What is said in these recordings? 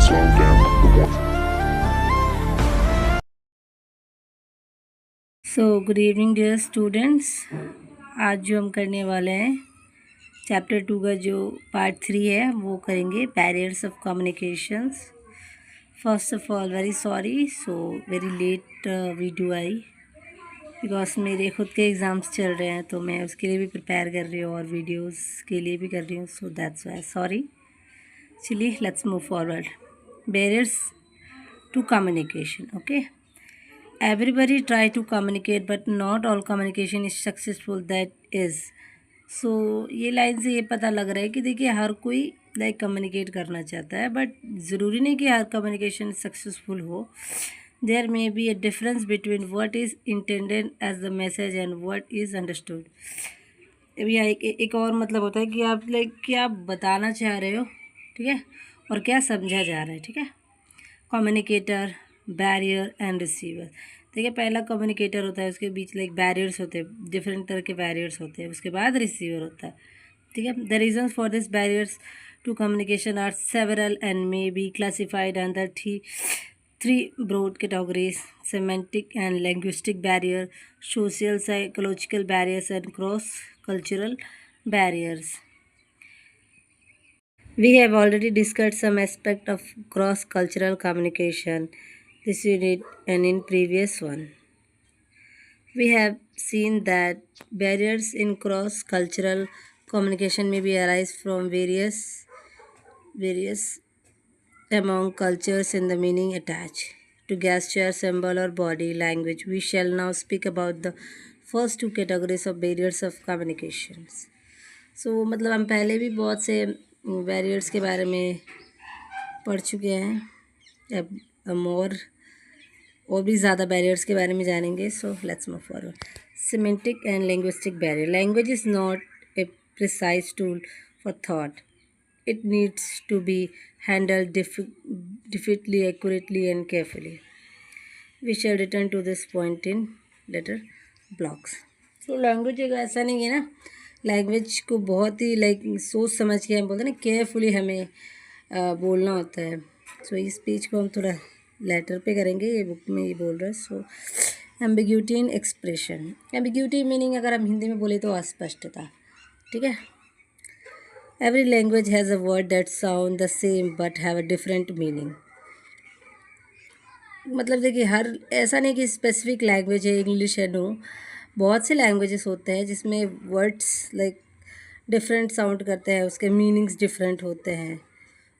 slow down. The more good evening dear students. आज जो हम करने वाले हैं चैप्टर 2 का जो पार्ट 3 है वो करेंगे barriers of communications. First of all very sorry very late video I because मेरे खुद के एग्ज़ाम्स चल रहे हैं, तो मैं उसके लिए भी प्रिपेयर कर रही हूँ और वीडियोस के लिए भी कर रही हूँ, सो दैट्स वाई सॉरी। चलिए let's move forward. Barriers to communication. Okay, everybody try to communicate but not all communication is successful, that is। so ये लाइन से ये पता लग रहा है कि देखिए हर कोई लाइक कम्युनिकेट करना चाहता है, बट ज़रूरी नहीं कि हर कम्युनिकेशन सक्सेसफुल हो। There may be a difference between what is intended as the message and what is understood. भैया एक और मतलब होता है कि आप लाइक क्या बताना चाह रहे हो, ठीक है, और क्या समझा जा रहा है, ठीक है। Communicator, barrier and receiver. देखिए पहला कम्युनिकेटर होता है, उसके बीच लाइक बैरियर्स होते हैं, डिफरेंट तरह के बैरियर्स होते हैं, उसके बाद रिसीवर होता है, ठीक है। The reasons for this barriers to communication are several and may be classified under three broad categories: semantic and linguistic barrier, social psychological barriers, and cross cultural barriers. We have already discussed some aspect of cross-cultural communication this unit and in previous one. We have seen that barriers in cross-cultural communication may be arise from various among cultures in the meaning attached to gesture, symbol or body language. We shall now speak about the first two categories of barriers of communications. मतलब हम पहले भी बहुत से barriers के बारे में पढ़ चुके हैं, अब हम और भी ज़्यादा बैरियर्स के बारे में जानेंगे। So let's move forward. Semantic and linguistic barrier. Language is not a precise tool for thought, it needs to be handled differently, accurately and carefully. We shall return to this point in later blocks. So language एक ऐसा नहीं है ना, language को बहुत ही like सोच समझ के हम बोलते हैं ना, केयरफुली हमें बोलना होता है। सो इस पेज को हम थोड़ा लेटर पे करेंगे, ये बुक में ये बोल रहा है। सो एम्बिग्यूटी इन एक्सप्रेशन। एम्बिग्यूटी मीनिंग अगर हम हिंदी में बोले तो अस्पष्टता, ठीक है। Every language has a word that sound the same but have a different meaning. मतलब देखिए हर ऐसा नहीं कि स्पेसिफिक लैंग्वेज है, इंग्लिश है, नो। बहुत से लैंग्वेजेस होते हैं जिसमें वर्ड्स लाइक डिफरेंट साउंड करते हैं, उसके मीनिंग्स डिफरेंट होते हैं,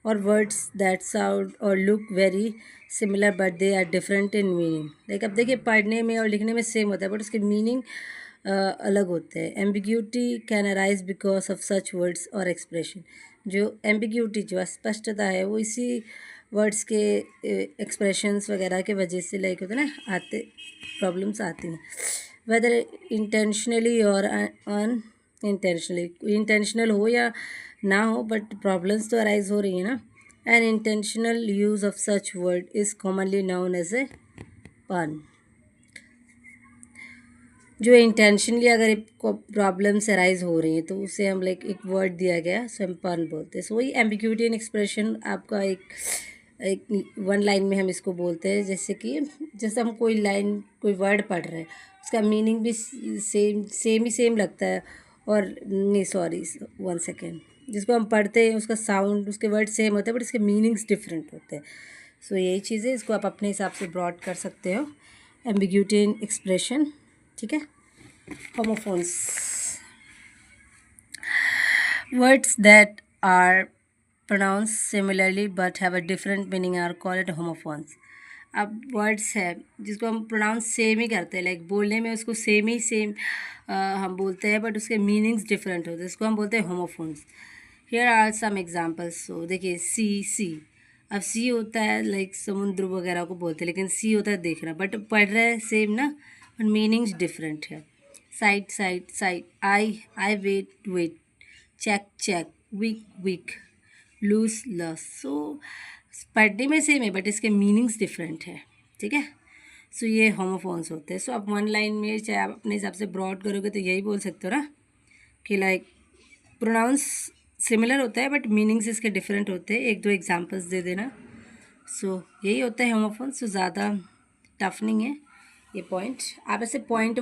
और वर्ड्स दैट साउंड और look very similar but they are different in meaning. Like अब देखिए पढ़ने में और लिखने में सेम होता है बट उसके मीनिंग अलग होते हैं। Ambiguity can arise because of such words और एक्सप्रेशन। जो एम्बिग्यूटी जो अस्पष्टता है वो इसी वर्ड्स के एक्सप्रेशंस वगैरह के वजह से लाइक होते हैं ना, आते प्रॉब्लम्स आती हैं, वेदर इंटेंशनली और अनइंटेंशनली। इंटेंशनल हो या ना हो बट प्रॉब्लम्स तो अराइज हो रही है ना। An intentional use of such word is commonly known as a pun. जो इंटेंशनली अगर प्रॉब्लम्स अराइज हो रही हैं तो उसे हम लाइक एक वर्ड दिया गया, सो हम पन बोलते हैं। सो वही एम्बिग्यूटी इन एक्सप्रेशन आपका एक वन लाइन में हम इसको बोलते हैं। जैसे हम कोई वर्ड पढ़ रहे हैं, उसका मीनिंग भी सेम लगता है, और नहीं सॉरी 1 सेकेंड, जिसको हम पढ़ते हैं उसका साउंड, उसके वर्ड सेम होते हैं बट इसके मीनिंग्स डिफरेंट होते हैं। सो यही चीज़ें, इसको आप अपने हिसाब से ब्रॉड कर सकते हो, एम्बिग्यूटी इन एक्सप्रेशन, ठीक है। Homophones. Words that are pronounce similarly but have a different meaning are called homophones. अब वर्ड्स है जिसको हम प्रोनाउंस सेम ही करते हैं, लाइक बोलने में उसको सेम हम बोलते हैं बट उसके मीनिंग्स डिफरेंट होते हैं, इसको हम बोलते हैं homophones. Here are some examples. So देखिए सी, अब सी होता है लाइक समुद्र वगैरह को बोलते हैं, लेकिन सी होता है देखना, बट पढ़ रहे हैं सेम ना, बट मीनिंग्स डिफरेंट है। Site, I wait, check, week, lose, loss. So पढ़ने में सेम है बट इसके मीनिंग्स डिफरेंट है, ठीक है। सो ये होमोफोन्स होते हैं। सो आप वन लाइन में चाहे आप अपने हिसाब से ब्रॉड करोगे तो यही बोल सकते हो ना कि लाइक प्रोनाउंस सिमिलर होता है बट मीनिंग्स इसके डिफरेंट होते हैं। एक दो एग्जांपल्स दे देना। सो यही होता है होमोफोन्स, सो ज़्यादा टफ नहीं है ये पॉइंट। आप ऐसे पॉइंट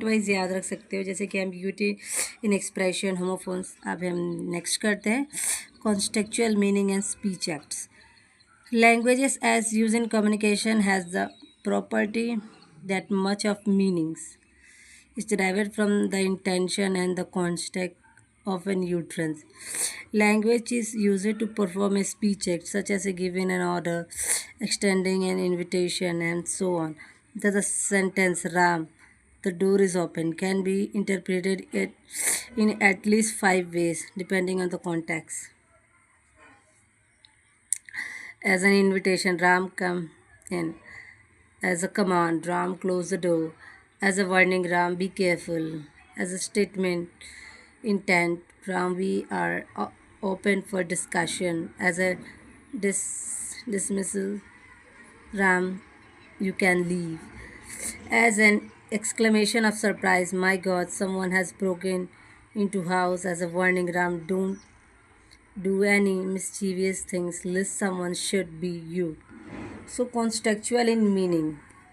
वाइज याद रख सकते हो, जैसे कि एम्बिग्यूटी इन एक्सप्रेशन, होमोफोन्स। अब हम नेक्स्ट करते हैं contextual meaning and speech acts. Languages as used in communication has the property that much of meanings is derived from the intention and the context of an utterance. Language is used to perform a speech act such as giving an order, extending an invitation, and so on. The sentence Ram, the door is open, can be interpreted in at least 5 ways depending on the context. As an invitation, Ram, come in. As a command, Ram, close the door. As a warning, Ram, be careful. As a statement, intent, Ram, we are open for discussion. As a dismissal, Ram, you can leave. As an exclamation of surprise, my God, someone has broken into house. As a warning, Ram, don't do any mischievous things lest someone should be you. So contextual in meaning,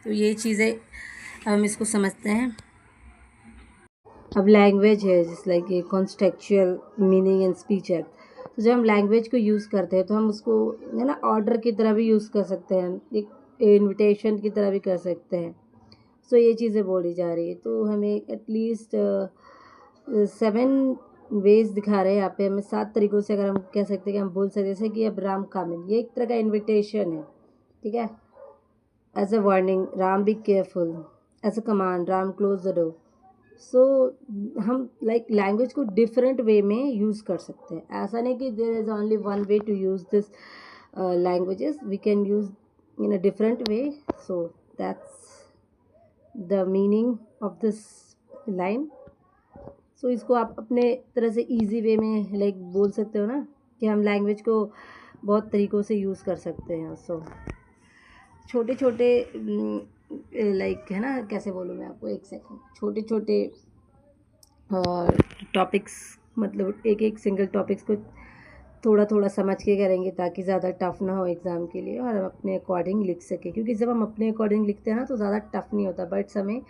तो ये चीज़ें अब हम इसको समझते हैं। अब language है जिस like a contextual meaning and speech act. तो जब हम लैंग्वेज को यूज़ करते हैं तो हम उसको है ना ऑर्डर की तरह भी यूज़ कर सकते हैं, एक इनविटेशन की तरह भी कर सकते हैं। सो ये चीज़ें बोली जा रही है, तो हमें एटलीस्ट 7 वेज दिखा रहे हैं यहाँ पे हमें, 7 तरीक़ों से अगर हम कह सकते हैं कि हम बोल सकते हैं, जैसे कि अब राम कम इन, ये एक तरह का इनविटेशन है, ठीक है। As a warning, Ram be careful. As a command, Ram close the door. So हम लाइक लैंग्वेज को डिफरेंट वे में यूज़ कर सकते हैं। ऐसा नहीं कि there is only one way to use this languages, we can use in a different way. So that's the meaning of this line. So इसको आप अपने तरह से इजी वे में लाइक बोल सकते हो ना, कि हम लैंग्वेज को बहुत तरीक़ों से यूज़ कर सकते हैं। सो छोटे छोटे लाइक है ना, कैसे बोलूँ मैं आपको, एक सेकंड, छोटे छोटे टॉपिक्स, मतलब एक एक सिंगल टॉपिक्स को थोड़ा थोड़ा समझ के करेंगे ताकि ज़्यादा टफ ना हो एग्ज़ाम के लिए, और हम अपने अकॉर्डिंग लिख सकें। क्योंकि जब हम अपने अकॉर्डिंग लिखते हैं ना तो ज़्यादा टफ नहीं होता, बट हमें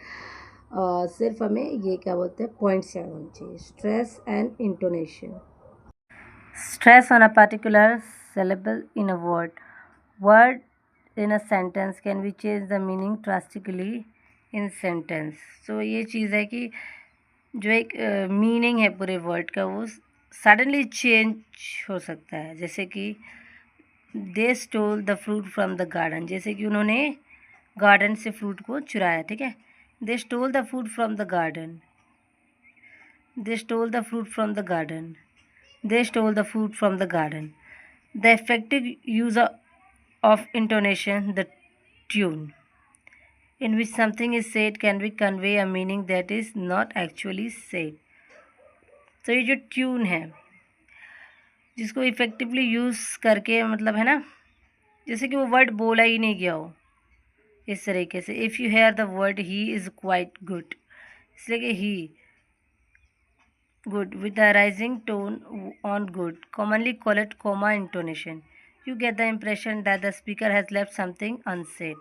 सिर्फ हमें ये क्या बोलते हैं पॉइंट्स याद होने चाहिए। Stress and intonation. Stress on a particular syllable in a word in a sentence can be change the meaning drastically in sentence। so ये चीज़ है कि जो एक मीनिंग है पूरे वर्ड का वो सडनली चेंज हो सकता है। जैसे कि they stole the fruit from the garden, जैसे कि उन्होंने गार्डन से फ्रूट को चुराया, ठीक है। They stole the fruit from the garden, they stole the fruit from the garden, they stole the fruit from the garden. The effective use of intonation, the tune in which something is said can be convey a meaning that is not actually said। तो ये जो tune है जिसको effectively use करके मतलब है ना, जैसे कि वो वर्ड बोला ही नहीं गया हो, इस तरीके से। If you hear the word he is quite good, इसलिए कि ही good with the rising tone on good, commonly called comma intonation, you get the impression that the speaker has left something unsaid।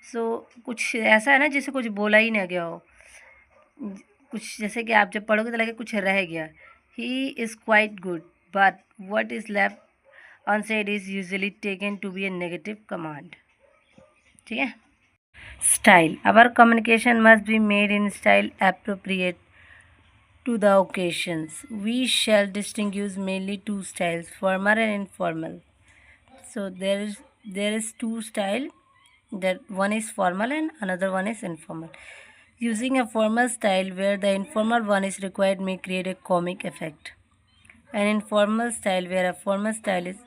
so कुछ ऐसा है ना जैसे कुछ बोला ही ना गया हो, कुछ जैसे कि आप जब पढ़ोगे तो लगे कुछ रह गया। he is quite good but what is left unsaid is usually taken to be a negative command, ठीक है। Style, our communication must be made in style appropriate to the occasions। We shall distinguish mainly two styles, formal and informal। so there is two style, that one is formal and another one is informal। using a formal style where the informal one is required may create a comic effect। an informal style where a formal style is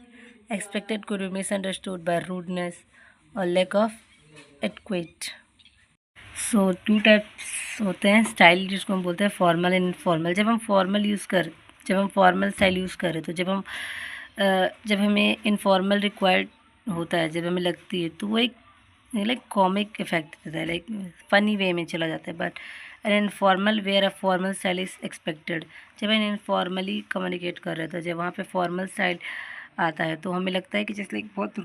expected could be misunderstood by rudeness or lack of etiquette। So 2 types होते हैं style, जिसको हम बोलते हैं formal and informal. जब हम formal style use करें तो जब हमें इनफॉर्मल रिक्वायर्ड होता है, जब हमें लगती है, तो वो एक लाइक कॉमिक इफेक्ट देता है, लाइक फ़नी वे में चला जाता है। But an informal where a formal style is expected, जब हम इनफॉर्मली कम्युनिकेट कर रहे थे, जब वहाँ पे फॉर्मल स्टाइल आता है तो हमें लगता है कि जैसे लाइक बहुत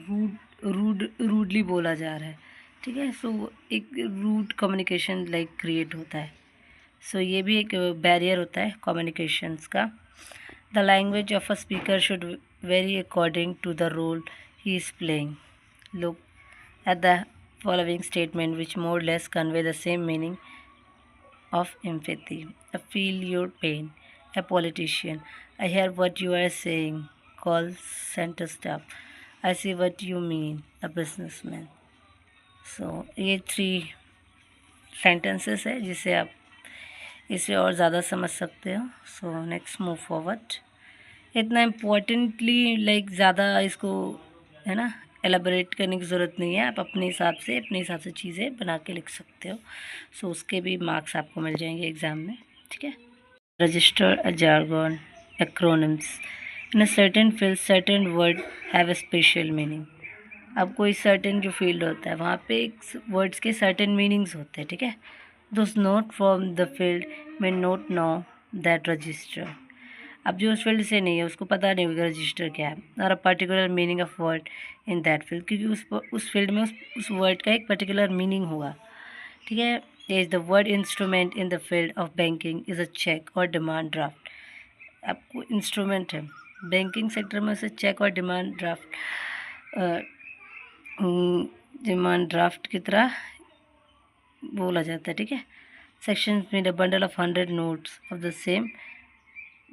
रूडली बोला जा रहा है, ठीक है। सो एक रूड कम्युनिकेशन लाइक क्रिएट होता है। सो ये भी एक बैरियर होता है कम्युनिकेशंस का। The language of a speaker should vary according to the role he is playing. Look at the following statement which more or less convey the same meaning of empathy. I feel your pain. A politician. I hear what you are saying. Call center staff. I see what you mean. A businessman. So ये 3 sentences है जिसे आप इसे और ज़्यादा समझ सकते हो। So next move forward. इतना इम्पोर्टेंटली लाइक ज़्यादा इसको है ना एलाबोरेट करने की ज़रूरत नहीं है। आप अपने हिसाब से चीज़ें बना के लिख सकते हो। सो उसके भी मार्क्स आपको मिल जाएंगे एग्ज़ाम में, ठीक है। Register a jargon acronyms in a certain field certain word have a special meaning. अब कोई सर्टेन जो फील्ड होता है वहाँ पे वर्ड्स के सर्टेन मीनिंग्स होते हैं, ठीक है। Those not from the field may not know that register. अब जो उस फील्ड से नहीं है उसको पता नहीं होगा रजिस्टर क्या है और a particular meaning of word in that field, क्योंकि उस फील्ड में उस वर्ड का एक पर्टिकुलर मीनिंग होगा, ठीक है। Is the word instrument in the field of banking is a cheque और डिमांड ड्राफ्ट। आपको इंस्ट्रूमेंट है बैंकिंग सेक्टर में से चेक और डिमांड ड्राफ्ट की तरह बोला जाता है, ठीक है। सेक्शन में the bundle of 100 notes of the same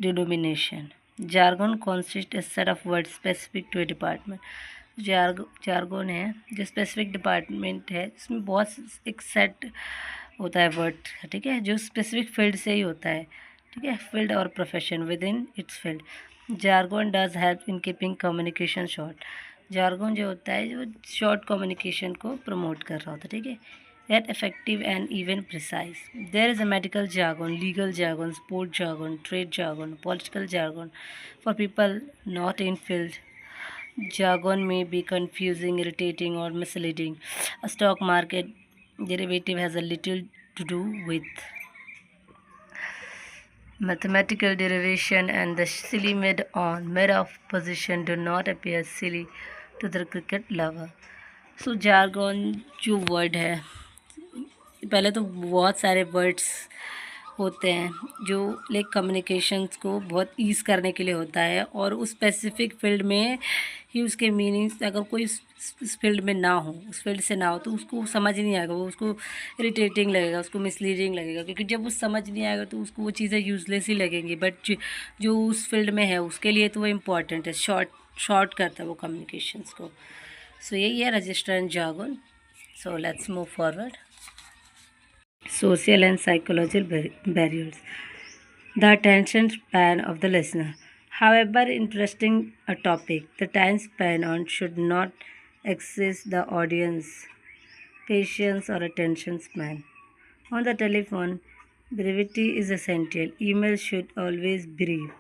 denomination. Jargon consist a set of word specific to a department. Jargon है जो स्पेसिफिक डिपार्टमेंट है, इसमें बहुत एक सेट होता है वर्ड, ठीक है, जो स्पेसिफिक फील्ड से ही होता है, ठीक है, फील्ड और profession with in its field. Jargon does help in keeping communication short. Jargon जो होता है जो शॉर्ट कम्युनिकेशन को प्रमोट कर रहा होता है, ठीक है, yet effective and even precise. There is a medical jargon, legal jargon, sport jargon, trade jargon, political jargon. For people not in field, jargon may be confusing, irritating, or misleading. A stock market derivative has a little to do with mathematical derivation, and the silly mid-off position do not appear silly to the cricket lover. So jargon जो word है, पहले तो बहुत सारे words होते हैं जो like communications को बहुत ईज़ करने के लिए होता है, और उस स्पेसिफिक फील्ड में ही उसके मीनिंग्स अगर कोई इस फील्ड में ना हो, उस फील्ड से ना हो, तो उसको समझ नहीं आएगा, वो उसको इरिटेटिंग लगेगा, उसको मिसलीडिंग लगेगा, क्योंकि जब वो समझ नहीं आएगा तो उसको वो चीज़ें यूजलेस ही लगेंगी। बट जो उस फील्ड में है उसके लिए तो वो इम्पॉर्टेंट है, शॉर्ट करता है वो कम्युनिकेशंस को। सो यही है register and jargon. So let's move forward. Social and psychological barriers. The attention span of the listener. However interesting a topic, the time span on should not exceed the audience patience or attention span. On the telephone, brevity is essential. Email should always brief.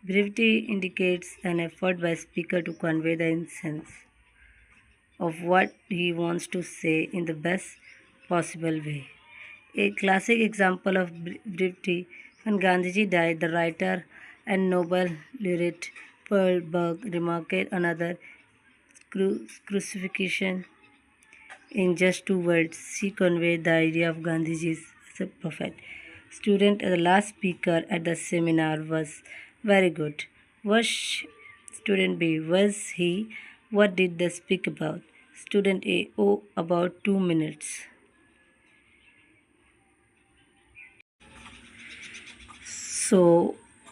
Brevity indicates an effort by speaker to convey the essence of what he wants to say in the best possible way. A classic example of brevity: when Gandhiji died, the writer and Nobel laureate Pearl Berg remarked another crucifixion in just 2 words. She conveyed the idea of Gandhiji as a prophet. Student, the last speaker at the seminar was very good. Was student B, was he? What did they speak about? Student A, oh, about 2 minutes. So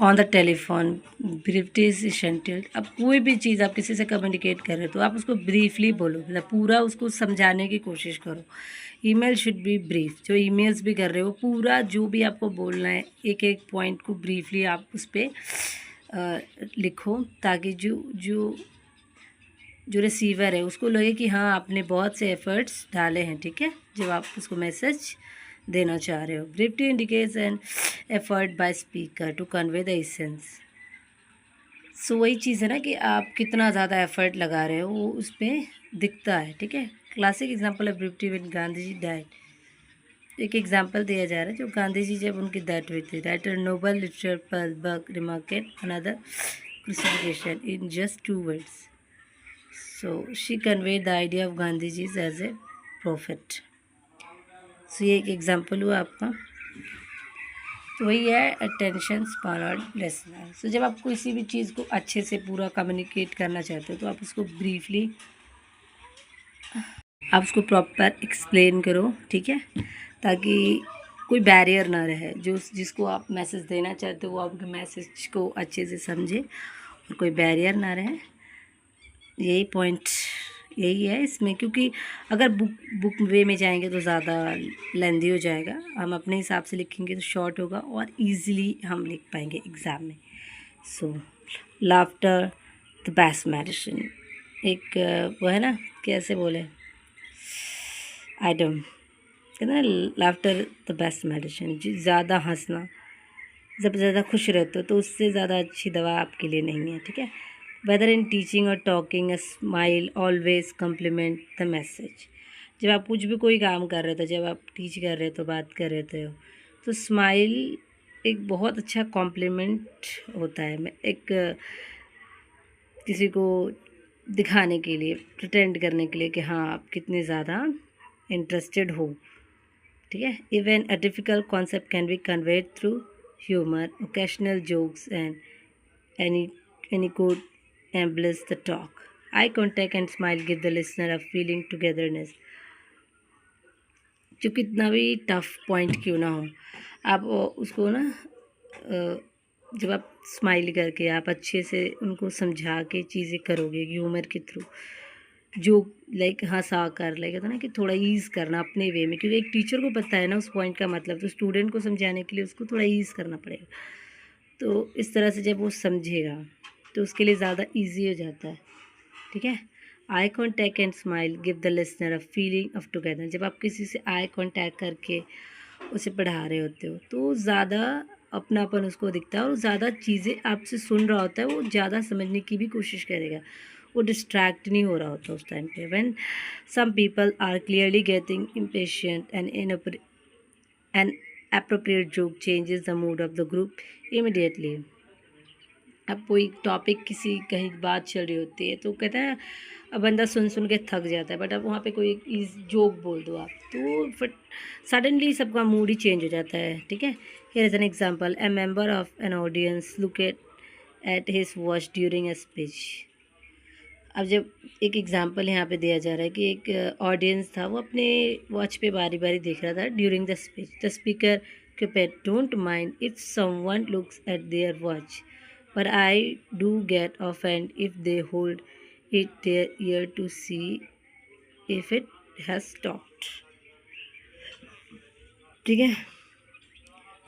on the telephone brevity is essential. अब कोई भी चीज़ आप किसी से communicate कर रहे हो तो आप उसको ब्रीफली बोलो, मतलब पूरा उसको समझाने की कोशिश करो। Email should be brief. जो ईमेल्स भी कर रहे हो पूरा जो भी आपको बोलना है एक एक पॉइंट को ब्रीफली आप उस पर लिखो, ताकि जो जो जो रिसीवर है उसको लगे कि हाँ आपने बहुत से एफर्ट्स डाले हैं, ठीक है, जब आप उसको मैसेज देना चाह रहे हो। Brevity indicates an effort by speaker to convey the essence. So वही चीज़ है ना कि आप कितना ज़्यादा एफर्ट लगा रहे हो वो उस पर दिखता है, ठीक है। क्लासिक एग्जांपल है ब्रीफटी विद गांधी जी डाइड। एक एग्जांपल दिया जा रहा है जो गांधी जी जब उनकी डेथ हुई थी। Writer Nobel literature Pearl Buck remarked another crucifixion in just 2 words. So she conveyed the idea of Gandhiji's as a prophet. So ये एक एग्जाम्पल हुआ आपका। तो वही है अटेंशन स्पैन लिसनर। सो जब आप किसी भी चीज़ को अच्छे से पूरा कम्युनिकेट करना चाहते हो तो आप उसको ब्रीफली, आप उसको प्रॉपर एक्सप्लेन करो, ठीक है, ताकि कोई बैरियर ना रहे। जो जिसको आप मैसेज देना चाहते हो वो आपके मैसेज को अच्छे से समझे और कोई बैरियर ना रहे। यही पॉइंट यही है इसमें, क्योंकि अगर बुक वे में जाएंगे तो ज़्यादा लेंदी हो जाएगा। हम अपने हिसाब से लिखेंगे तो शॉर्ट होगा और इजीली हम लिख पाएंगे एग्ज़ाम में। सो लाफ्टर द बेस्ट मेडिसिन, एक वो है ना, कैसे बोले, आइटम कहते हैं ना, लाफ्टर द बेस्ट मेडिसिन। ज़्यादा हंसना, जब ज़्यादा खुश रहते हो तो उससे ज़्यादा अच्छी दवा आपके लिए नहीं है, ठीक है। वेदर इन टीचिंग और talking, a smile always complement the message. जब आप कुछ भी कोई काम कर रहे थे, जब आप टीच कर रहे हो, बात कर रहे थे, तो स्माइल एक बहुत अच्छा कॉम्प्लीमेंट होता है। मैं एक किसी को दिखाने के लिए, प्रिटेंड करने के लिए कि हाँ आप कितने ज़्यादा इंटरेस्टेड हो, ठीक है। Even a difficult concept can be conveyed through humour, occasional jokes and any could embellish the talk. Eye contact and smile give the listener a feeling togetherness. जो कितना भी टफ पॉइंट क्यों ना हो, आप उसको ना जब आप स्माइल करके आप अच्छे से उनको समझा के चीज़ें करोगे ह्यूमर के थ्रू, जो लाइक हंसा कर लगेगा ना, कि थोड़ा ईज़ करना अपने वे में, क्योंकि एक टीचर को पता है ना उस पॉइंट का मतलब, तो स्टूडेंट को समझाने के लिए उसको थोड़ा ईज़ करना पड़ेगा। तो इस तरह से जब वो समझेगा तो उसके लिए ज़्यादा इजी हो जाता है, ठीक है। Eye contact and smile give the listener a feeling of together. जब आप किसी से आई कॉन्टैक्ट करके उसे पढ़ा रहे होते हो तो ज़्यादा अपनापन उसको दिखता है और ज़्यादा चीज़ें आपसे सुन रहा होता है, वो ज़्यादा समझने की भी कोशिश करेगा, वो डिस्ट्रैक्ट नहीं हो रहा होता उस टाइम पे। When some people are clearly getting impatient and an appropriate joke changes the mood of the group immediately. अब कोई टॉपिक किसी कहीं बात चल रही होती है तो कहता है, अब बंदा सुन सुन के थक जाता है, बट अब वहाँ पे कोई जोक बोल दो आप तो फिर सडनली सबका मूड ही चेंज हो जाता है, ठीक है। Here is an example, A member of an audience look at his watch during a speech. अब जब एक एग्जांपल यहाँ पे दिया जा रहा है कि एक ऑडियंस था, वो अपने वॉच पे बारी बारी देख रहा था during the speech. The speaker के पेट don't mind if someone looks at their watch, but I do get offended if they hold it their ear to see if it has stopped, ठीक है।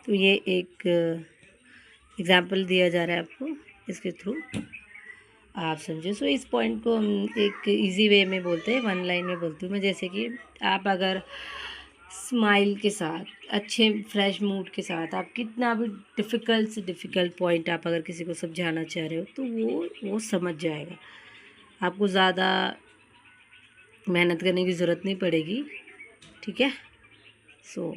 तो ये एक एग्जाम्पल दिया जा रहा है आपको, इसके थ्रू आप समझे। सो इस पॉइंट को हम एक इजी वे में बोलते हैं, वन लाइन में बोलती हूँ मैं। जैसे कि आप अगर स्माइल के साथ, अच्छे फ्रेश मूड के साथ, आप कितना भी डिफ़िकल्ट से डिफ़िकल्ट पॉइंट आप अगर किसी को समझाना चाह रहे हो तो वो समझ जाएगा। आपको ज़्यादा मेहनत करने की ज़रूरत नहीं पड़ेगी, ठीक है। सो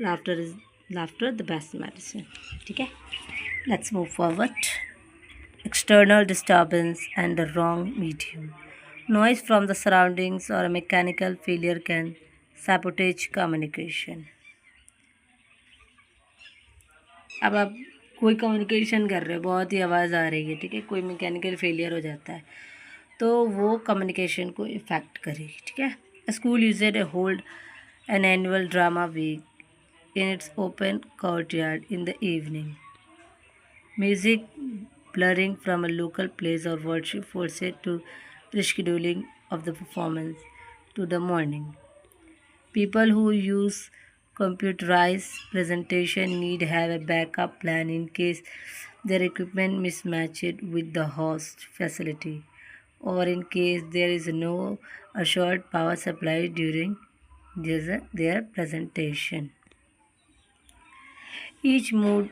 लाफ्टर द बेस्ट मेडिसिन, ठीक है। Let's move forward. External disturbance and the wrong medium. Noise from the surroundings or a mechanical failure can sabotage communication. अब आप कोई कम्युनिकेशन कर रहे हो, बहुत ही आवाज़ आ रही है, ठीक है, कोई मैकेनिकल फेलियर हो जाता है तो वो कम्युनिकेशन को इफ़ेक्ट करेगी, ठीक है। School used a hold an annual drama week in its open courtyard in the evening. Music blurring from a local place or worship forced to rescheduling of the performance to the morning. People who use computerized presentation need have a backup plan in case their equipment mismatched with the host facility or in case there is no assured power supply during their presentation. Each mood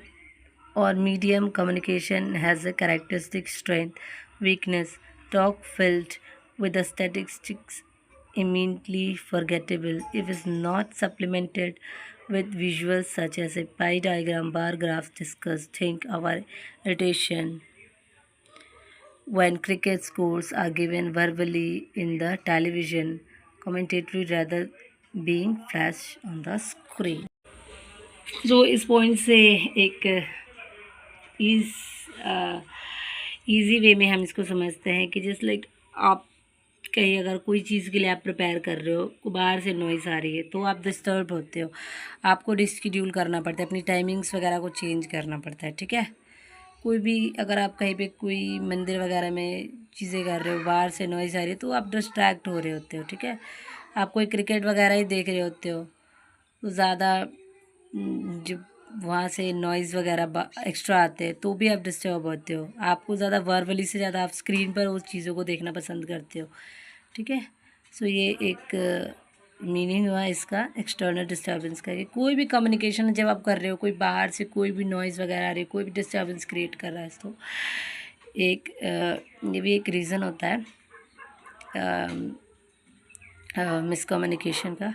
or medium communication has a characteristic strength, weakness. Talk filled with the statistics immediately forgettable if is not supplemented with visuals such as a pie diagram, bar graphs discussed. Think our irritation when cricket scores are given verbally in the television commentary rather being flashed on the screen. So इस point से एक इस easy way में हम इसको समझते हैं कि जस्ट लाइक आप कहीं अगर कोई चीज़ के लिए आप प्रिपेयर कर रहे हो, बाहर से नॉइज़ आ रही है तो आप डिस्टर्ब होते हो, आपको रिस्केड्यूल करना पड़ता है, अपनी टाइमिंग्स वगैरह को चेंज करना पड़ता है, ठीक है। कोई भी अगर आप कहीं पे कोई मंदिर वगैरह में चीज़ें कर रहे हो, बाहर से नॉइज़ आ रही है तो आप डिस्ट्रैक्ट हो रहे होते हो, ठीक है। आप कोई क्रिकेट वगैरह ही देख रहे होते हो तो ज़्यादा जब वहाँ से नॉइज़ वगैरह एक्स्ट्रा आते हैं तो भी आप डिस्टर्ब होते हो, आपको ज़्यादा वर्बली से ज़्यादा आप स्क्रीन पर उस चीज़ों को देखना पसंद करते हो, ठीक है। सो ये एक मीनिंग हुआ इसका एक्सटर्नल डिस्टर्बेंस का, कि कोई भी कम्युनिकेशन जब आप कर रहे हो, कोई बाहर से कोई भी नॉइज़ वगैरह आ रही है, कोई भी डिस्टर्बेंस क्रिएट कर रहा है तो एक ये भी एक रीज़न होता है मिसकम्युनिकेशन का.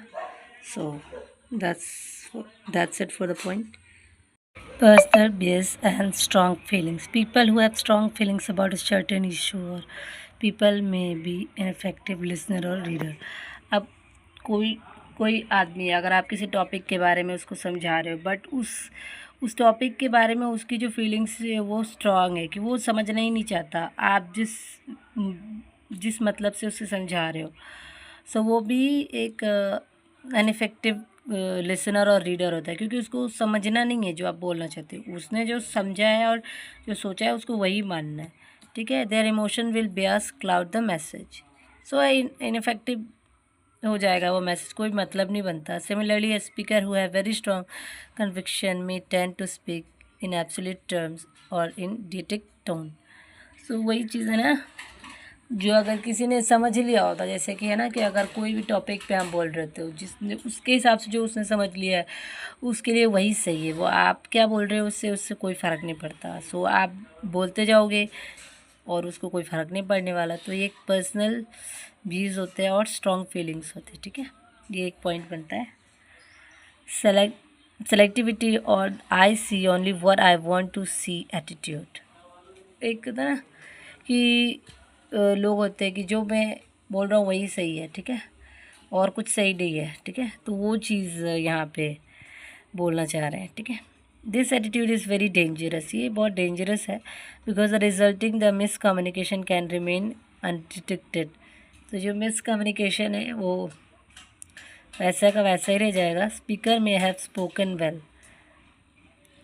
So that's it for the point. Personal bias and strong feelings. People who have strong feelings about a certain issue or people may be an effective listener or reader. अब कोई आदमी अगर आप किसी topic के बारे में उसको समझा रहे हो बट उस टॉपिक के बारे में उसकी जो फीलिंग्स है वो स्ट्रांग है कि वो समझना ही नहीं चाहता आप जिस मतलब से उसे समझा रहे हो, सो वो भी एक अनइफेक्टिव लिसनर और रीडर होता है, क्योंकि उसको समझना नहीं है जो आप बोलना चाहते हो, उसने जो समझा है और जो सोचा है उसको वही मानना है, ठीक है। Their emotion will bias cloud the message, so ineffective हो जाएगा वो मैसेज, कोई मतलब नहीं बनता. Similarly a speaker who have very strong conviction may tend to speak in absolute terms और इन डिटेक्ट टोन. सो वही चीज़ है ना, जो अगर किसी ने समझ लिया होता, जैसे कि है ना कि अगर कोई भी टॉपिक पे हम बोल रहे हो जिसने उसके हिसाब से जो उसने समझ लिया है उसके लिए वही सही है, वो आप क्या बोल रहे हो उससे कोई फ़र्क नहीं पड़ता. सो आप बोलते जाओगे और उसको कोई फ़र्क नहीं पड़ने वाला. तो ये एक पर्सनल व्यूज़ होते हैं और स्ट्रॉन्ग फीलिंग्स होते हैं, ठीक है. ये एक पॉइंट बनता है. सेलेक्टिविटी और I see only what I want to see attitude. एक होता है ना कि लोग होते हैं कि जो मैं बोल रहा हूँ वही सही है, ठीक है, और कुछ सही नहीं है, ठीक है. तो वो चीज़ यहाँ पे बोलना चाह रहे हैं, ठीक है. This attitude is very dangerous, ये बहुत डेंजरस है, because the resulting the miscommunication can remain undetected. तो जो मिसकम्युनिकेशन है वो वैसा का वैसा ही रह जाएगा. स्पीकर में हैव स्पोकन वेल,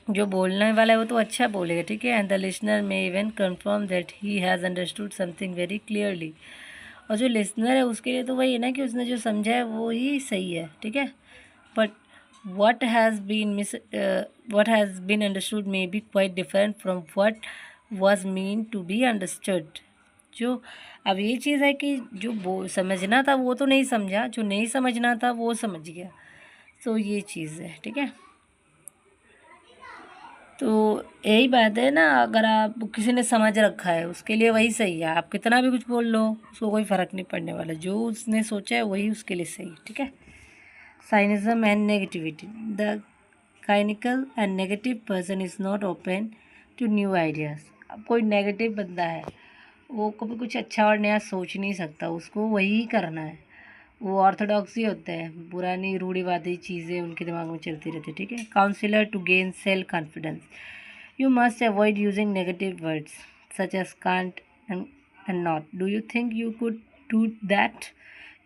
जो बोलने वाला है वो तो अच्छा बोलेगा, ठीक है. एंड द लिसनर में even confirm that he has understood something very clearly. और जो लिसनर है उसके लिए तो वही है ना कि उसने जो समझा है वो ही सही है, ठीक है. But what has been understood may be quite different from what was meant to be understood. जो अब ये चीज़ है कि जो समझना था वो तो नहीं समझा, जो नहीं समझना था वो समझ गया. तो ये चीज़ है, ठीक है. तो यही बात है ना, अगर आप किसी ने समझ रखा है उसके लिए वही सही है, आप कितना भी कुछ बोल लो उसको कोई फ़र्क नहीं पड़ने वाला, जो उसने सोचा है वही उसके लिए सही है, ठीक है. Cynicism and negativity. The cynical and negative person is not open to new ideas. अब कोई नेगेटिव बंदा है वो कभी कुछ अच्छा और नया सोच नहीं सकता, उसको वही करना है. वो ऑर्थोडॉक्सी होते हैं, पुरानी रूढ़िवादी चीज़ें उनके दिमाग में चलती रहती है, ठीक है. Counsellor to gain self confidence. You must avoid using negative words such as can't and not. Do you think you could do that?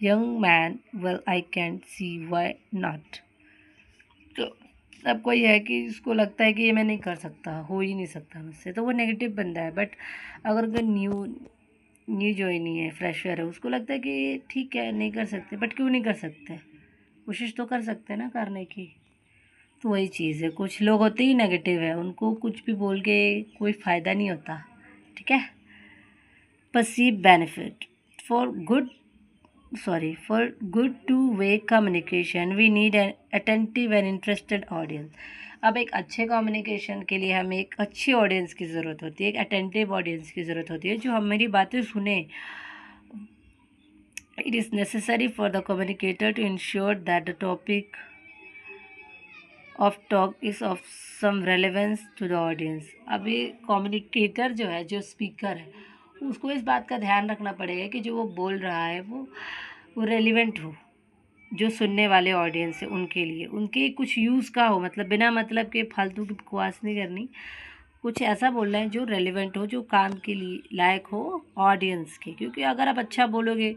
Young man, well I can't see why not. तो अब कोई है कि उसको लगता है कि ये मैं नहीं कर सकता, हो ही नहीं सकता मुझसे, तो वो नेगेटिव बंदा है. बट अगर कोई न्यू ज्वाइनी है, फ्रेशर है, उसको लगता है कि ठीक है नहीं कर सकते, बट क्यों नहीं कर सकते, कोशिश तो कर सकते हैं ना करने की. तो वही चीज़ है, कुछ लोग होते ही नेगेटिव है, उनको कुछ भी बोल के कोई फ़ायदा नहीं होता, ठीक है. Perceive benefit. For good two-way communication we need an attentive and interested audience. अब एक अच्छे कम्युनिकेशन के लिए हमें एक अच्छी ऑडियंस की ज़रूरत होती है, एक अटेंटिव ऑडियंस की ज़रूरत होती है जो हमारी बातें सुने. It is necessary for the communicator to ensure that the topic of talk is of some relevance to the audience. अभी कम्युनिकेटर जो है, जो स्पीकर है, उसको इस बात का ध्यान रखना पड़ेगा कि जो वो बोल रहा है वो रेलिवेंट हो, जो सुनने वाले ऑडियंस है उनके लिए, उनके कुछ यूज़ का हो, मतलब बिना मतलब के फालतू की बकवास नहीं करनी, कुछ ऐसा बोलना है जो रेलिवेंट हो, जो काम के लिए लायक हो ऑडियंस के। क्योंकि अगर आप अच्छा बोलोगे,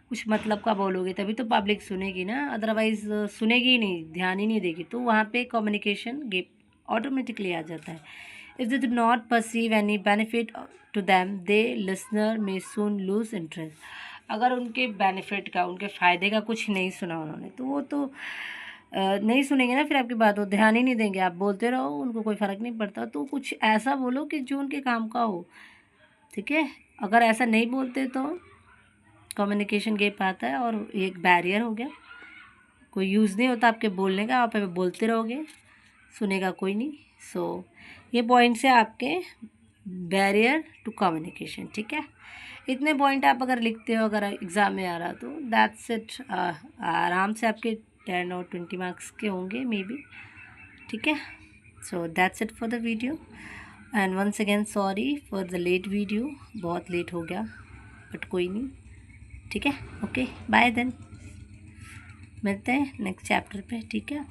कुछ मतलब का बोलोगे, तभी तो पब्लिक सुनेगी ना, अदरवाइज़ सुनेगी ही नहीं, ध्यान ही नहीं देगी। तो वहाँ पे कम्युनिकेशन गैप ऑटोमेटिकली आ जाता है। If they do not perceive any benefit to them, the listener में सून लूज इंटरेस्ट। अगर उनके बेनिफिट का, उनके फ़ायदे का कुछ नहीं सुना उन्होंने, तो वो तो नहीं सुनेंगे ना फिर आपकी बात, वो ध्यान ही नहीं देंगे। आप बोलते रहो, उनको कोई फ़र्क नहीं पड़ता। तो कुछ ऐसा बोलो कि जो उनके काम का हो, ठीक है। अगर ऐसा नहीं बोलते तो कम्युनिकेशन गैप आता है और एक बैरियर हो गया, कोई यूज़ नहीं होता आपके बोलने का, आप बोलते रहोगे, सुनेगा कोई नहीं। सो ये पॉइंट्स है आपके बैरियर टू कम्युनिकेशन, ठीक है। इतने पॉइंट आप अगर लिखते हो, अगर एग्ज़ाम में आ रहा, तो दैट्स इट। आराम से आपके 10 और 20 मार्क्स के होंगे मे बी, ठीक है। So that's it for the video and once again sorry for the late video, बहुत लेट हो गया, बट कोई नहीं, ठीक है। ओके, बाय देन, मिलते हैं नेक्स्ट चैप्टर पे, ठीक है।